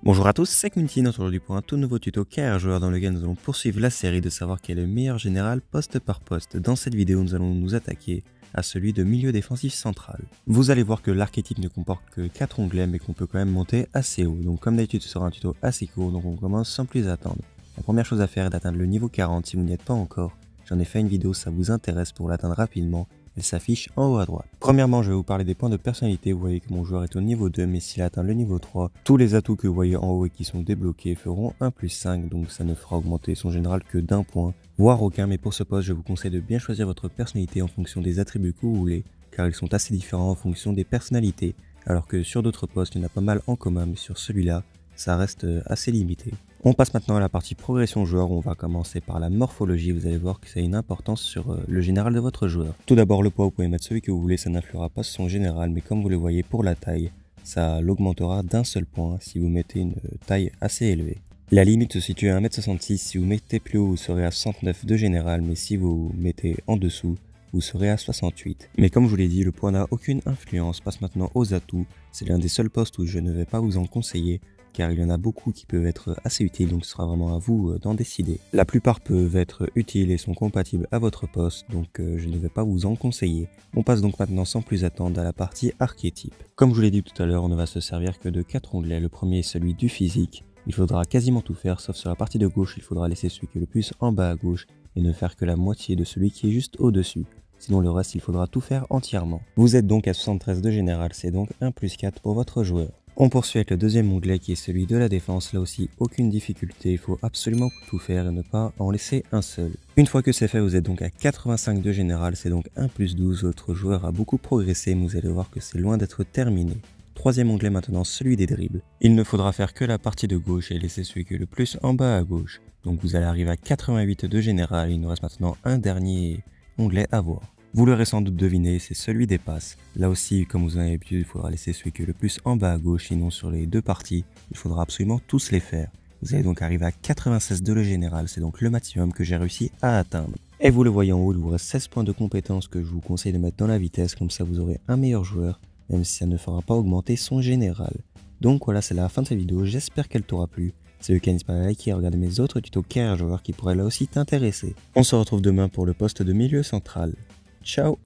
Bonjour à tous, c'est Quentin aujourd'hui pour un tout nouveau tuto carrière joueur dans lequel nous allons poursuivre la série de savoir quel est le meilleur général poste par poste. Dans cette vidéo, nous allons nous attaquer à celui de milieu défensif central. Vous allez voir que l'archétype ne comporte que 4 onglets mais qu'on peut quand même monter assez haut. Donc comme d'habitude ce sera un tuto assez court, donc on commence sans plus attendre. La première chose à faire est d'atteindre le niveau 40 si vous n'y êtes pas encore. J'en ai fait une vidéo si ça vous intéresse pour l'atteindre rapidement. Elle s'affiche en haut à droite. Premièrement, je vais vous parler des points de personnalité. Vous voyez que mon joueur est au niveau 2, mais s'il atteint le niveau 3, tous les atouts que vous voyez en haut et qui sont débloqués feront 1+5, donc ça ne fera augmenter son général que d'un point, voire aucun. Mais pour ce poste, je vous conseille de bien choisir votre personnalité en fonction des attributs que vous voulez, car ils sont assez différents en fonction des personnalités, alors que sur d'autres postes, il y en a pas mal en commun, mais sur celui-là, ça reste assez limité. On passe maintenant à la partie progression joueur où on va commencer par la morphologie. Vous allez voir que ça a une importance sur le général de votre joueur. Tout d'abord le poids, vous pouvez mettre celui que vous voulez, ça n'influera pas sur son général, mais comme vous le voyez pour la taille, ça l'augmentera d'un seul point si vous mettez une taille assez élevée. La limite se situe à 1m66, si vous mettez plus haut vous serez à 69 de général, mais si vous mettez en dessous, vous serez à 68. Mais comme je vous l'ai dit, le poids n'a aucune influence. Passe maintenant aux atouts. C'est l'un des seuls postes où je ne vais pas vous en conseiller, car il y en a beaucoup qui peuvent être assez utiles, donc ce sera vraiment à vous d'en décider. La plupart peuvent être utiles et sont compatibles à votre poste, donc je ne vais pas vous en conseiller. On passe donc maintenant sans plus attendre à la partie archétype. Comme je vous l'ai dit tout à l'heure, on ne va se servir que de 4 onglets. Le premier est celui du physique. Il faudra quasiment tout faire, sauf sur la partie de gauche, il faudra laisser celui qui est le plus en bas à gauche et ne faire que la moitié de celui qui est juste au-dessus. Sinon le reste, il faudra tout faire entièrement. Vous êtes donc à 73 de général, c'est donc 1+4 pour votre joueur. On poursuit avec le deuxième onglet qui est celui de la défense. Là aussi, aucune difficulté, il faut absolument tout faire et ne pas en laisser un seul. Une fois que c'est fait, vous êtes donc à 85 de général, c'est donc 1+12. Votre joueur a beaucoup progressé, mais vous allez voir que c'est loin d'être terminé. Troisième onglet maintenant, celui des dribbles. Il ne faudra faire que la partie de gauche et laisser celui qui est le plus en bas à gauche. Donc vous allez arriver à 88 de général, il nous reste maintenant un dernier onglet à voir. Vous l'aurez sans doute deviné, c'est celui des passes. Là aussi, comme vous en avez l'habitude, il faudra laisser celui qui est le plus en bas à gauche, sinon sur les deux parties, il faudra absolument tous les faire. Vous allez donc arriver à 96 de le général, c'est donc le maximum que j'ai réussi à atteindre. Et vous le voyez en haut, il vous reste 16 points de compétence que je vous conseille de mettre dans la vitesse, comme ça vous aurez un meilleur joueur, même si ça ne fera pas augmenter son général. Donc voilà, c'est la fin de cette vidéo, j'espère qu'elle t'aura plu. C'est le cas, n'hésite pas à liker et regarder mes autres tutos carrière joueurs qui pourraient là aussi t'intéresser. On se retrouve demain pour le poste de milieu central. Ciao!